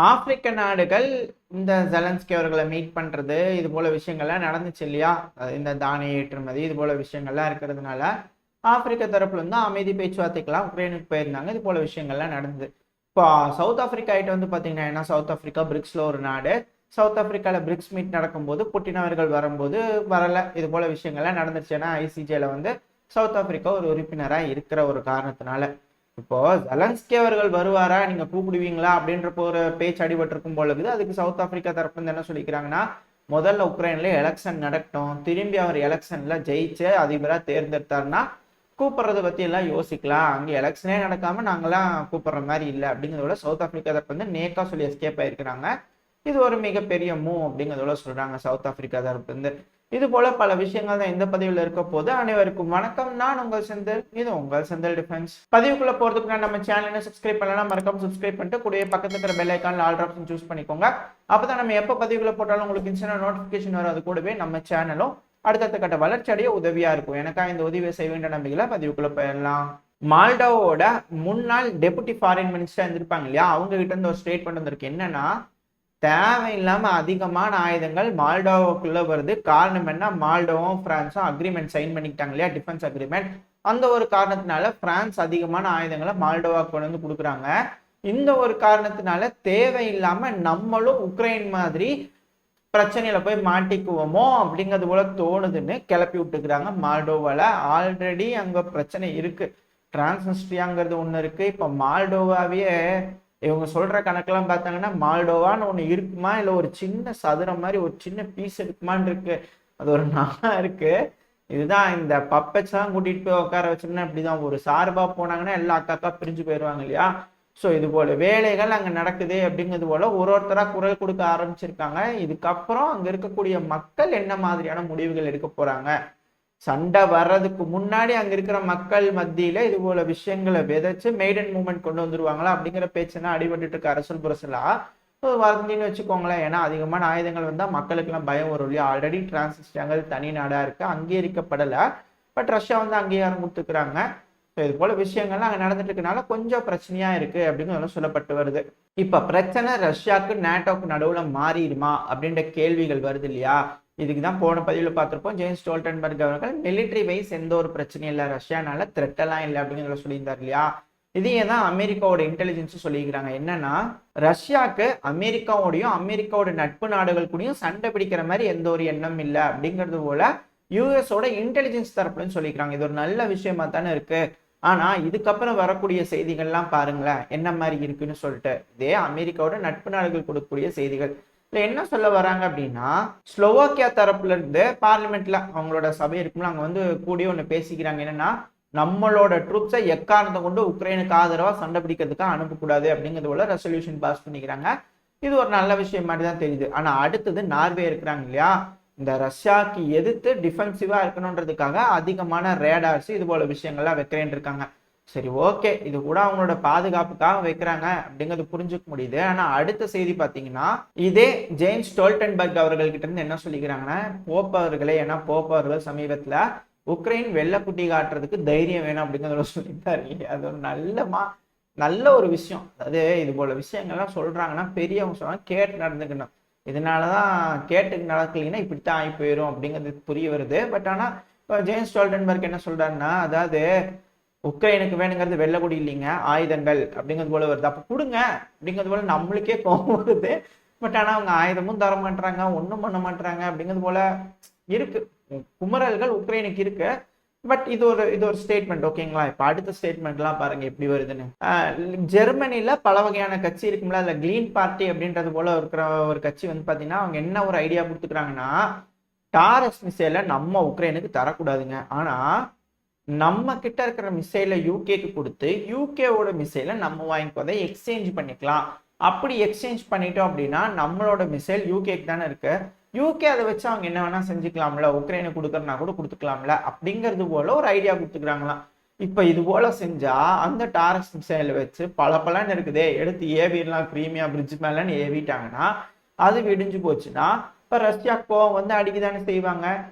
ஆப்பிரிக்க நாடுகள் இந்த ஜெலன்ஸ்கி அவர்களை மீட் பண்றது இது போல விஷயங்கள்லாம் நடந்துச்சு இல்லையா? இந்த தானிய ஏற்றுமதி இது போல விஷயங்கள்லாம் இருக்கிறதுனால ஆப்பிரிக்க தரப்புல இருந்து அமைதி பேச்சுவார்த்தைக்கெல்லாம் உக்ரைனுக்கு போயிருந்தாங்க. இது போல விஷயங்கள்லாம் நடந்தது. இப்போ சவுத் ஆப்பிரிக்கா ஆகிட்ட வந்து பாத்தீங்கன்னா ஏன்னா சவுத் ஆப்பிரிக்கா பிரிக்ஸ்ல ஒரு நாடு. சவுத் ஆப்பிரிக்கால பிரிக்ஸ் மீட் நடக்கும்போது புட்டின் அவர்கள் வரும்போது வரல. இது போல விஷயங்கள்லாம் நடந்துச்சு. ஏன்னா ஐசிஜேல வந்து சவுத் ஆப்பிரிக்கா ஒரு உறுப்பினரா இருக்கிற ஒரு காரணத்தினால இப்போ ஜெலன்ஸ்கி அவர்கள் வருவாரா, நீங்க கூப்பிடுவீங்களா அப்படின்ற ஒரு பேச்சு அடிபட்டிருக்கும் போல இருக்குது. அதுக்கு சவுத் ஆப்பிரிக்கா தரப்புல இருந்து என்ன சொல்லிக்கிறாங்கன்னா, முதல்ல உக்ரைன்ல எலெக்ஷன் நடக்கட்டும், திரும்பி அவர் எலெக்ஷன்ல ஜெயிச்சு அதிபரா தேர்ந்தெடுத்தாருன்னா கூப்பிடுறத பத்தி எல்லாம் யோசிக்கலாம். அங்க எலெக்ஷனே நடக்காம நாங்கெல்லாம் கூப்பிடுற மாதிரி இல்லை அப்படிங்கிறதோட சவுத் ஆப்பிரிக்கா தரப்பு வந்து நேக்கா சொல்லி எஸ்கேப் ஆயிருக்கிறாங்க. இது ஒரு மிகப்பெரிய மூவ் அப்படிங்கிறதோட சொல்றாங்க சவுத் ஆப்பிரிக்கா தரப்பு இருந்து. இது போல பல விஷயங்கள் தான் இந்த பதிவில் இருக்க போது. அனைவருக்கும் வணக்கம். நான் உங்கள் செந்தில். இது உங்கள் செந்தில் டிஃபென்ஸ். பதிவுக்குள்ள போறதுக்கு நான் நம்ம சேனலை சப்ஸ்கிரைப் பண்ணலாம், மறக்காம சப்ஸ்கிரைப் பண்ணிட்டு கூடவே பக்கத்துல இருக்கிற பெல் ஐக்கான்ல ஆல் ஆப்ஷன் சூஸ் பண்ணிக்கோங்க. அப்பதான் நம்ம எப்ப பதிவுக்குள்ள போட்டாலும் உங்களுக்கு இன்ஸ்டன்ட் நோட்டிபிகேஷன் வரும். அது கூடவே நம்ம சேனலும் அடுத்தடுத்த கட்ட வளர்ச்சி அடைய உதவியா இருக்கும். எனக்கா இந்த உதவியை செய்ய வேண்டிய நம்பிக்கையில பதிவுக்குள்ள போயிடலாம். மால்டோவோட முன்னாள் டெபுட்டி ஃபாரின் மினிஸ்டர் இருந்திருப்பாங்க இல்லையா, அவங்க கிட்ட இருந்து ஒரு ஸ்டேட்மெண்ட் வந்திருக்கு. என்னன்னா, தேவையில்லாம அதிகமான ஆயுதங்கள் மால்டோவுக்குள்ள வருது. காரணம் என்ன? மால்டோவும் பிரான்ஸும் அக்ரிமெண்ட் சைன் பண்ணிக்கிட்டாங்க இல்லையா, டிஃபென்ஸ் அக்ரிமெண்ட். அந்த ஒரு காரணத்தினால பிரான்ஸ் அதிகமான ஆயுதங்களை மால்டோவா கொண்டு வந்து கொடுக்குறாங்க. இந்த ஒரு காரணத்தினால தேவையில்லாம நம்மளும் உக்ரைன் மாதிரி பிரச்சனையில போய் மாட்டிக்குவோமோ அப்படிங்கிறது போல தோணுதுன்னு கிளப்பி விட்டுக்கிறாங்க. மால்டோவால ஆல்ரெடி அங்க பிரச்சனை இருக்கு. டிரான்ஸ்னிஸ்ட்ரியாங்கிறது ஒண்ணு இருக்கு. இப்ப மால்டோவாவே இவங்க சொல்ற கணக்கெல்லாம் பார்த்தாங்கன்னா மால்டோவான்னு ஒண்ணு இருக்குமா, இல்ல ஒரு சின்ன சதுரம் மாதிரி ஒரு சின்ன பீஸ் இருக்குமான்னு இருக்கு. அது ஒரு நாளா இருக்கு. இதுதான் இந்த பப்பட்ஸ் எல்லாம் கூட்டிட்டு போய் உட்கார வச்சோம்னா இப்படிதான் ஒரு சார்பா போனாங்கன்னா எல்லா அக்காக்கா பிரிஞ்சு போயிடுவாங்க இல்லையா. ஸோ இது போல வேலைகள் அங்க நடக்குது அப்படிங்கிறது போல ஒருத்தரா குரல் கொடுக்க ஆரம்பிச்சிருக்காங்க. இதுக்கப்புறம் அங்க இருக்கக்கூடிய மக்கள் என்ன மாதிரியான முடிவுகள் எடுக்க போறாங்க, சண்டை வர்றதுக்கு முன்னாடி அங்க இருக்கிற மக்கள் மத்தியில இது போல விஷயங்களை விதைச்சு மெய்டன் மூவ்மெண்ட் கொண்டு வந்துருவாங்களா அப்படிங்கிற பேச்சுன்னா அடிபட்டு இருக்க அரசல் புரசலா வருந்தின்னு வச்சுக்கோங்களேன். ஏன்னா அதிகமான ஆயுதங்கள் வந்தா மக்களுக்கு எல்லாம் பயம் வரும் இல்லையா. ஆல்ரெடி டிரான்சிஸ்டாங்கள் தனி நாடா இருக்கு, அங்கீகரிக்கப்படல. பட் ரஷ்யா வந்து அங்கீகாரம் கொடுத்துக்கிறாங்க. இது போல விஷயங்கள்லாம் அங்க நடந்துட்டு இருக்கனால கொஞ்சம் பிரச்சனையா இருக்கு அப்படின்னு சொல்லப்பட்டு வருது. இப்ப பிரச்சனை ரஷ்யாவுக்கு நேட்டோக்கு நடுவுல மாறிடுமா அப்படின்ற கேள்விகள் வருது இல்லையா. இதுக்குதான் போன பதிவுல பார்த்திருப்போம். ஜேம்ஸ் ஸ்டோல்டன்பர்க் அவர்கள் மிலிட்டரி வைஸ் எந்த ஒரு பிரச்சனையும் இல்லை, ரஷ்யானால த்ரெட் எல்லாம் இல்லை அப்படின்னு சொல்லியிருந்தார் இல்லையா. இதையே தான் அமெரிக்காவோட இன்டெலிஜென்ஸ் சொல்லிக்கிறாங்க. என்னன்னா, ரஷ்யாவுக்கு அமெரிக்காவோடையும் அமெரிக்காவோட நட்பு நாடுகள் கூடயும் சண்டை பிடிக்கிற மாதிரி எந்த ஒரு எண்ணம் இல்லை அப்படிங்கிறது போல யூஎஸோட இன்டெலிஜென்ஸ் தரப்புலன்னு சொல்லிக்கிறாங்க. இது ஒரு நல்ல விஷயமா தானே இருக்கு. ஆனா இதுக்கப்புறம் வரக்கூடிய செய்திகள்லாம் பாருங்களேன் என்ன மாதிரி இருக்குன்னு சொல்லிட்டு. இதே அமெரிக்காவோட நட்பு நாடுகள் கொடுக்கக்கூடிய செய்திகள் இல்ல என்ன சொல்ல வராங்க அப்படின்னா, ஸ்லோவாக்கியா தரப்புல இருந்து பார்லிமெண்ட்ல அவங்களோட சபை இருக்கும்ல, அங்க வந்து கூடிய ஒண்ணு பேசிக்கிறாங்க. என்னன்னா, நம்மளோட ட்ரூப்ஸை எக்காரணத்தை கொண்டு உக்ரைனுக்கு ஆதரவா சண்டை பிடிக்கிறதுக்காக அனுப்பக்கூடாது அப்படிங்கிறது போல ரெசல்யூஷன் பாஸ் பண்ணிக்கிறாங்க. இது ஒரு நல்ல விஷயம் மாதிரி தான் தெரியுது. ஆனா அடுத்தது நார்வே இருக்கிறாங்க இல்லையா, இந்த ரஷ்யாவுக்கு எதிர்த்து டிஃபென்சிவா இருக்கணுன்றதுக்காக அதிகமான ரேடார்ஸ் இது போல விஷயங்கள்லாம் வைக்கிறேன் இருக்காங்க. சரி, ஓகே, இது கூட அவங்களோட பாதுகாப்புக்காக வைக்கிறாங்க அப்படிங்கிறது புரிஞ்சுக்க முடியுது. ஆனா அடுத்த செய்தி பாத்தீங்கன்னா, இதே ஜேம்ஸ் ஸ்டோல்டன்பர்க் அவர்கள் கிட்ட இருந்து என்ன சொல்லிக்கிறாங்கன்னா, போப் அவர்களே, ஏன்னா போப் அவர்கள் சமீபத்துல உக்ரைன் வெள்ளக்குட்டி காட்டுறதுக்கு தைரியம் வேணும் அப்படிங்கிறத சொல்லிட்டாரு இல்லையா. அது ஒரு நல்ல ஒரு விஷயம். அதாவது இது போல விஷயங்கள்லாம் சொல்றாங்கன்னா பெரியவங்க சொல்றாங்க கேட்டு நடந்துக்கணும். இதனாலதான் கேட்டுக்கு நடக்கலைன்னா இப்படித்தான் ஆகி போயிடும் அப்படிங்கிறது புரிய வருது. பட் ஆனா இப்போ ஜேம்ஸ் ஸ்டோல்டன்பர்க் என்ன சொல்றாருன்னா, அதாவது உக்ரைனுக்கு வேணுங்கிறது வெள்ளக்குடி இல்லைங்க, ஆயுதங்கள் அப்படிங்கிறது போல வருது. அப்ப கொடுங்க அப்படிங்கிறது போல நம்மளுக்கே கோபம் வருது. பட் ஆனா அவங்க ஆயுதமும் தர மாட்டாங்க, ஒன்றும் பண்ண மாட்டாங்க அப்படிங்கிறது போல இருக்கு. குமரல்கள் உக்ரைனுக்கு இருக்கு. பட் இது ஒரு ஸ்டேட்மெண்ட். ஓகேங்களா. இப்ப அடுத்த ஸ்டேட்மெண்ட் எல்லாம் பாருங்க எப்படி வருதுன்னு. ஜெர்மனில பல வகையான கட்சி இருக்கும்ல, அதுல கிரீன் பார்ட்டி அப்படின்றது போல இருக்கிற ஒரு கட்சி வந்து பாத்தீங்கன்னா, அவங்க என்ன ஒரு ஐடியா கொடுத்துக்கிறாங்கன்னா, டாரஸ் மிசைல நம்ம உக்ரைனுக்கு தரக்கூடாதுங்க, ஆனா நம்ம கிட்ட இருக்கிற மிசைல யூகேக்கு கொடுத்து யூகேவோட மிசைல நம்ம வாங்கிக்கோதை எக்ஸ்சேஞ்ச் பண்ணிக்கலாம். அப்படி எக்ஸ்சேஞ்ச் பண்ணிட்டோம் அப்படின்னா நம்மளோட மிசைல் யூகேக்கு தானே இருக்கு, யூகே அதை வச்சு அவங்க என்ன வேணா செஞ்சுக்கலாம்ல, உக்ரைனை கொடுக்கறனா கூட கொடுத்துக்கலாம்ல அப்படிங்கிறது போல ஒரு ஐடியா கொடுத்துக்கிறாங்களாம். இப்ப இது போல செஞ்சா அந்த டாரஸ் மிசைல வச்சு பலன்னு இருக்குதே எடுத்து ஏவிடலாம், கிரீமியா பிரிட்ஜ் மேலன்னு ஏவிட்டாங்கன்னா அது விடிஞ்சு போச்சுன்னா இப்ப ரஷ்யா கோவம் வந்து அடிக்கதானே செய்வாங்க.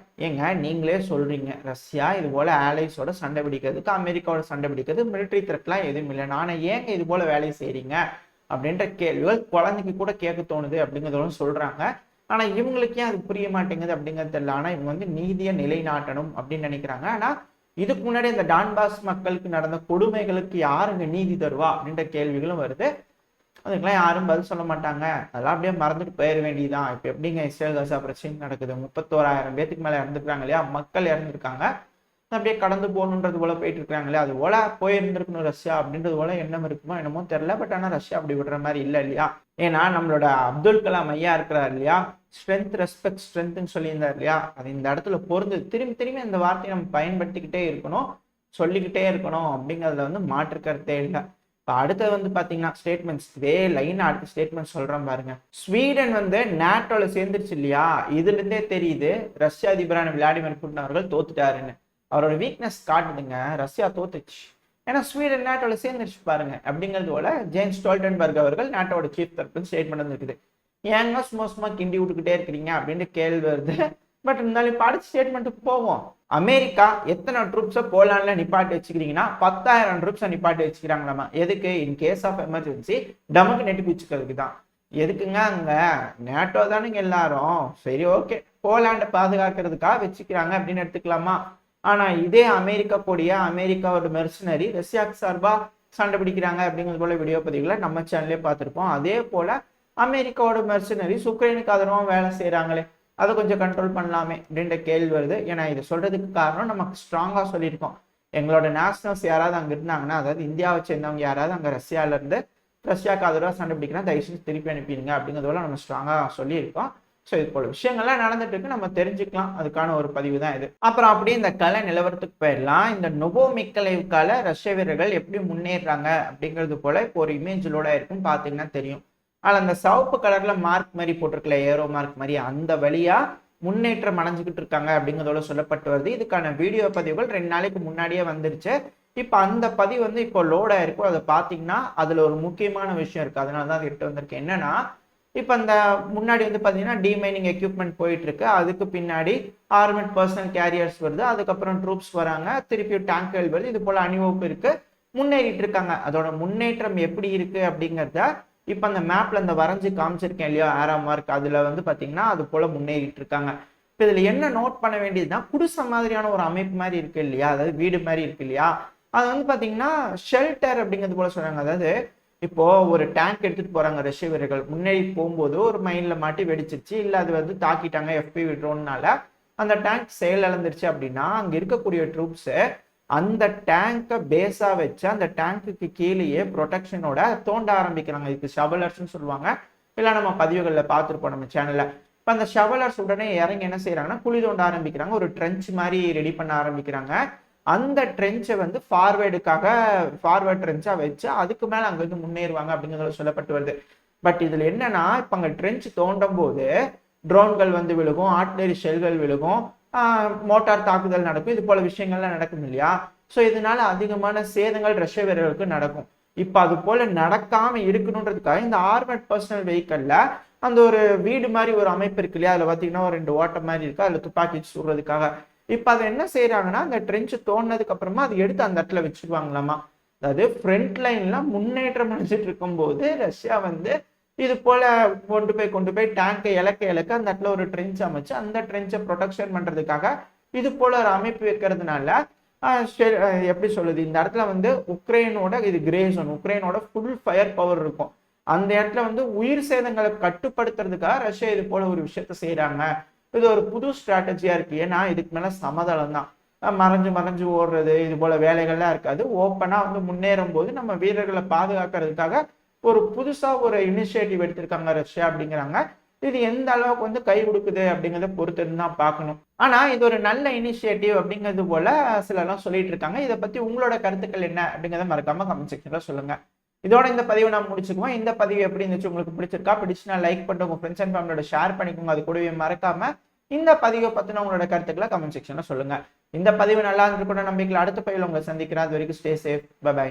ஏங்க நீங்களே சொல்றீங்க ரஷ்யா இது போல ஆலைஸோட சண்டை பிடிக்கிறதுக்கு அமெரிக்காவோட சண்டை பிடிக்கிறது மிலிட்டரி த்ரெட்லாம் எதுவும் இல்லை, நானே ஏங்க இது போல வேலையை செய்றீங்க அப்படின்ற கேள்விகள் குழந்தைக்கு கூட கேட்க தோணுது அப்படிங்கிறதோட சொல்றாங்க. ஆனா இவங்களுக்கு ஏன் அது புரிய மாட்டேங்குது அப்படிங்கிறது தெரியல. ஆனா இவங்க வந்து நீதியை நிலைநாட்டணும் அப்படின்னு நினைக்கிறாங்க. ஆனா இதுக்கு முன்னாடி இந்த டான்பாஸ் மக்களுக்கு நடந்த கொடுமைகளுக்கு யாருங்க நீதி தருவா அப்படின்ற கேள்விகளும் வருது. அதுக்கெல்லாம் யாரும் பதில் சொல்ல மாட்டாங்க. அதெல்லாம் அப்படியே மறந்துட்டு போயிட வேண்டியதுதான். இப்ப எப்படிங்க இஸ்ரேல் காசா பிரச்சனை நடக்குது, 31,000 பேத்துக்கு மேல இறந்துருக்காங்க இல்லையா, மக்கள் இறந்துருக்காங்க, அப்படியே கடந்து போகணுன்றது போல போயிட்டு இருக்காங்களே, அது போல போயிருந்திருக்கணும் ரஷ்யா அப்படின்றது போல எண்ணம் இருக்குமோ என்னமோ தெரியல. பட் ஆனா ரஷ்யா அப்படி விடுற மாதிரி இல்லை இல்லையா. ஏன்னா நம்மளோட அப்துல் கலாம் ஐயா இருக்கிறார் இல்லையா, ஸ்ட்ரென்த் ரெஸ்பெக்ட் ஸ்ட்ரென்த்னு சொல்லியிருந்தார் இல்லையா, அது இந்த இடத்துல பொருந்து திரும்பி திரும்பி அந்த வார்த்தையை நம்ம பயன்படுத்திக்கிட்டே இருக்கணும், சொல்லிக்கிட்டே இருக்கணும் அப்படிங்கிறதுல வந்து மாற்று கருத்தே இல்லை. இப்போ அடுத்தது வந்து பார்த்தீங்கன்னா ஸ்டேட்மெண்ட்ஸ், இதே லைன் அடுத்த ஸ்டேட்மெண்ட் சொல்கிறேன் பாருங்க. ஸ்வீடன் வந்து நேட்டோவில் சேர்ந்துருச்சு இல்லையா, இதுலேருந்தே தெரியுது ரஷ்ய அதிபரான விளாடிமிர் புட்டின் அவர்கள் தோத்துட்டாருன்னு. அவரோட வீக்னஸ் காட்டுதுங்க, ரஷ்யா தோத்துச்சு. ஏன்னா ஸ்வீடன் நேட்டோவில் சேர்ந்துருச்சு பாருங்க அப்படிங்கிறது போல ஜேம்ஸ் ஸ்டோல்டன்பர்க் அவர்கள் நேட்டோட சீஃப் தரப்பு ஸ்டேட்மெண்ட் வந்துருக்குது. ஏங்க சும்மா சும்மா கிண்டி விட்டுக்கிட்டே இருக்கிறீங்க அப்படின்னு கேள்வி வருது. பட் இருந்தாலும் இப்போ அடுத்த ஸ்டேட்மெண்ட்டுக்கு போவோம். அமெரிக்கா எத்தனை ட்ரூப்ஸை போலாண்ட்ல நிப்பாட்டி வச்சுக்கிறீங்கன்னா 10,000 ட்ரூப்ஸை நிப்பாட்டி வச்சுக்கிறாங்களாமா. எதுக்கு? இன் கேஸ் ஆஃப் எமர்ஜென்சி டமுக்கு நெட்டி பிடிச்சிக்கிறதுக்கு தான். எதுக்குங்க? அங்க நேட்டோ தானுங்க எல்லாரும், சரி ஓகே போலாண்டை பாதுகாக்கிறதுக்காக வச்சுக்கிறாங்க அப்படின்னு எடுத்துக்கலாமா. ஆனா இதே அமெரிக்கா கூடிய அமெரிக்காவோட மெர்சனரி ரஷ்யாவுக்கு சார்பா சண்டை பிடிக்கிறாங்க அப்படிங்கிறது போல வீடியோ பதிவுகளை நம்ம சேனல்லே பார்த்துருப்போம். அதே போல அமெரிக்காவோட மெர்சனரிஸ் உக்ரைனுக்கு ஆதரவாக வேலை செய்யறாங்களே, அதை கொஞ்சம் கண்ட்ரோல் பண்ணலாமே அப்படின்ற கேள்வி வருது. ஏன்னா இதை சொல்றதுக்கு காரணம் நமக்கு ஸ்ட்ராங்கா சொல்லியிருக்கோம். எங்களோட நேஷனல்ஸ் யாராவது அங்க இருந்தாங்கன்னா, அதாவது இந்தியாவை சேர்ந்தவங்க யாராவது அங்க ரஷ்யால இருந்து ரஷ்யாவுக்கு ஆதரவாக சண்டை பிடிக்கிறா தயவுசெய்து திருப்பி அனுப்பிடுங்க அப்படிங்கிறதோட நம்ம ஸ்ட்ராங்கா சொல்லியிருக்கோம். ஸோ இது போல விஷயங்கள்லாம் நடந்துட்டு இருக்கு, நம்ம தெரிஞ்சுக்கலாம். அதுக்கான ஒரு பதிவு தான் இது. அப்புறம் அப்படியே இந்த கலை நிலவரத்துக்கு போயிடலாம். இந்த நொபோ மிக்கலைவுக்கால ரஷ்ய வீரர்கள் எப்படி முன்னேறாங்க அப்படிங்கிறது போல இப்போ ஒரு இமேஜோட இருக்கும், பார்த்தீங்கன்னா தெரியும். ஆனால் அந்த சிவப்பு கலர்ல மார்க் மாதிரி போட்டிருக்கல, ஏரோ மார்க் மாதிரி, அந்த வழியா முன்னேற்றம் அடைஞ்சுக்கிட்டு இருக்காங்க அப்படிங்கிறதோட சொல்லப்பட்டு வருது. இதுக்கான வீடியோ பதிவுகள் 2 நாளைக்கு முன்னாடியே வந்துருச்சு. இப்போ அந்த பதிவு வந்து இப்போ லோட் ஆயிருக்கும். அதை பார்த்தீங்கன்னா அதுல ஒரு முக்கியமான விஷயம் இருக்கு, அதனால தான் அது எடுத்து வந்திருக்கு. என்னன்னா இப்போ அந்த முன்னாடி வந்து பார்த்தீங்கன்னா டிமைனிங் எக்யூப்மெண்ட் போயிட்டு இருக்கு, அதுக்கு பின்னாடி ஆர்மட் பர்சனல் கேரியர்ஸ் வருது, அதுக்கப்புறம் ட்ரூப்ஸ் வராங்க, திருப்பி டேங்கர்கள் வருது, இது போல அணிவகுப்பு இருக்கு, முன்னேறிட்டு இருக்காங்க. அதோட முன்னேற்றம் எப்படி இருக்கு அப்படிங்கிறத இப்போ அந்த மேப்ல அந்த வரைஞ்சி காமிச்சிருக்கேன் இல்லையா, ஆரோ மார்க், அதுல வந்து பார்த்தீங்கன்னா அது போல முன்னேறிட்டு இருக்காங்க. இப்போ இதுல என்ன நோட் பண்ண வேண்டியதுன்னா, குடிசை மாதிரியான ஒரு அமைப்பு மாதிரி இருக்கு இல்லையா, அதாவது வீடு மாதிரி இருக்கு இல்லையா, அது வந்து பார்த்தீங்கன்னா ஷெல்டர் அப்படிங்கிறது போல சொல்றாங்க. அதாவது இப்போ ஒரு டேங்க் எடுத்துட்டு போறாங்க ரஷ்ய வீரர்கள், முன்னேறி போகும்போது ஒரு மைன்ல மாட்டி வெடிச்சிருச்சு, இல்ல அது வந்து தாக்கிட்டாங்க FPV ட்ரோன்னால அந்த டேங்க் செயல் இழந்துருச்சு அப்படின்னா, அங்க இருக்கக்கூடிய ட்ரூப்ஸ் அந்த டேங்கை பேஸா வச்சு அந்த டேங்குக்கு கீழேயே ப்ரொடெக்ஷனோட தோண்ட ஆரம்பிக்கிறாங்க. இதுக்கு ஷவலர்ஸ்ன்னு சொல்லுவாங்க, இல்லை நம்ம பதிவுகளில் பார்த்துருப்போம் நம்ம சேனல்ல. இப்போ அந்த ஷவலர்ஸ் உடனே இறங்கி என்ன செய்யறாங்கன்னா குழி தோண்ட ஆரம்பிக்கிறாங்க, ஒரு ட்ரென்ச் மாதிரி ரெடி பண்ண ஆரம்பிக்கிறாங்க. அந்த ட்ரென்ச்சை வந்து ஃபார்வேர்ட் ட்ரென்ச்சா வச்சு அதுக்கு மேல அங்க இருந்து முன்னேறுவாங்க அப்படிங்கிறது சொல்லப்பட்டு வருது. பட் இதுல என்னன்னா, இப்ப அங்க ட்ரென்ச் தோண்டும் போது ட்ரோன்கள் வந்து விழுகும், ஆர்ட்லரி ஷெல்கள் விழுகும், மோட்டார் தாக்குதல் நடக்கும், இது போல விஷயங்கள்லாம் நடக்கும் இல்லையா. ஸோ இதனால அதிகமான சேதங்கள் ரஷ்ய வீரர்களுக்கு நடக்கும். இப்ப அது போல நடக்காம இருக்கணுன்றதுக்காக இந்த ஆர்மட் பர்சனல் வெஹிக்கல்ல அந்த ஒரு வீடு மாதிரி ஒரு அமைப்பு இருக்கு இல்லையா, அதுல பாத்தீங்கன்னா ஒரு 2 ஓட்டம் மாதிரி இருக்கு, அதுல துப்பாக்கி சுடுறதுக்காக. இப்ப அதை என்ன செய்யறாங்கன்னா, அந்த ட்ரென்ச் தோண்டினதுக்கு அப்புறமா அதை எடுத்து அந்த இடத்துல வச்சுக்குவாங்களாமா. அதாவது ஃப்ரண்ட் லைன்ல முன்னேற்றம் அடைஞ்சிட்டு இருக்கும் போது ரஷ்யா வந்து இது போல கொண்டு போய் டேங்கை இலக்க அந்த இடத்துல ஒரு ட்ரென்ச் அமைச்சு அந்த ட்ரென்ச்சை ப்ரொடெக்ஷன் பண்றதுக்காக இது போல ஒரு அமைப்பு வைக்கிறதுனால எப்படி சொல்லுது, இந்த இடத்துல வந்து உக்ரைனோட இது கிரே ஜோன், உக்ரைனோட ஃபுல் ஃபயர் பவர் இருக்கும். அந்த இடத்துல வந்து உயிர் சேதங்களை கட்டுப்படுத்துறதுக்காக ரஷ்யா இது போல ஒரு விஷயத்த செய்யறாங்க. இது ஒரு புது ஸ்ட்ராட்டஜியா இருக்கு. ஏன்னா இதுக்கு மேல சமதளம் தான், மறைஞ்சு ஓடுறது இது போல வேலைகள்லாம் இருக்காது. ஓப்பனா வந்து முன்னேறும் போது நம்ம வீரர்களை பாதுகாக்கிறதுக்காக ஒரு புதுசா ஒரு இனிஷியேட்டிவ் எடுத்திருக்காங்க ரஷ்யா அப்படிங்கிறாங்க. இது எந்த அளவுக்கு வந்து கை கொடுக்குது அப்படிங்கிறத பொறுத்து தான் பார்க்கணும். ஆனா இது ஒரு நல்ல இனிஷியேட்டிவ் அப்படிங்கிறது போல சிலர்லாம் சொல்லிட்டு இருக்காங்க. இதை பத்தி உங்களோட கருத்துக்கள் என்ன அப்படிங்கிறத மறக்காம கமெண்ட் செக்ஷன்ல சொல்லுங்க. இதோட இந்த பதிவை நான் முடிச்சுக்குவோம். இந்த பதிவு எப்படி இருந்துச்சு, உங்களுக்கு பிடிச்சிருக்கா? பிடிச்சுன்னா லைக் பண்ணிட்டு உங்க ஃப்ரெண்ட்ஸ் அண்ட் ஃபேமிலியோட ஷேர் பண்ணிக்கோங்க. அது கூடவே மறக்காம இந்த பதிவை பத்தின உங்களோட கருத்துக்களை கமெண்ட் செக்ஷன்ல சொல்லுங்க. இந்த பதிவு நல்லா இருந்திருக்கும் நம்பிக்கையில் அடுத்த பதிவில் உங்களை சந்திக்கிறேன். அது வரைக்கும் ஸ்டே சேஃப், பை.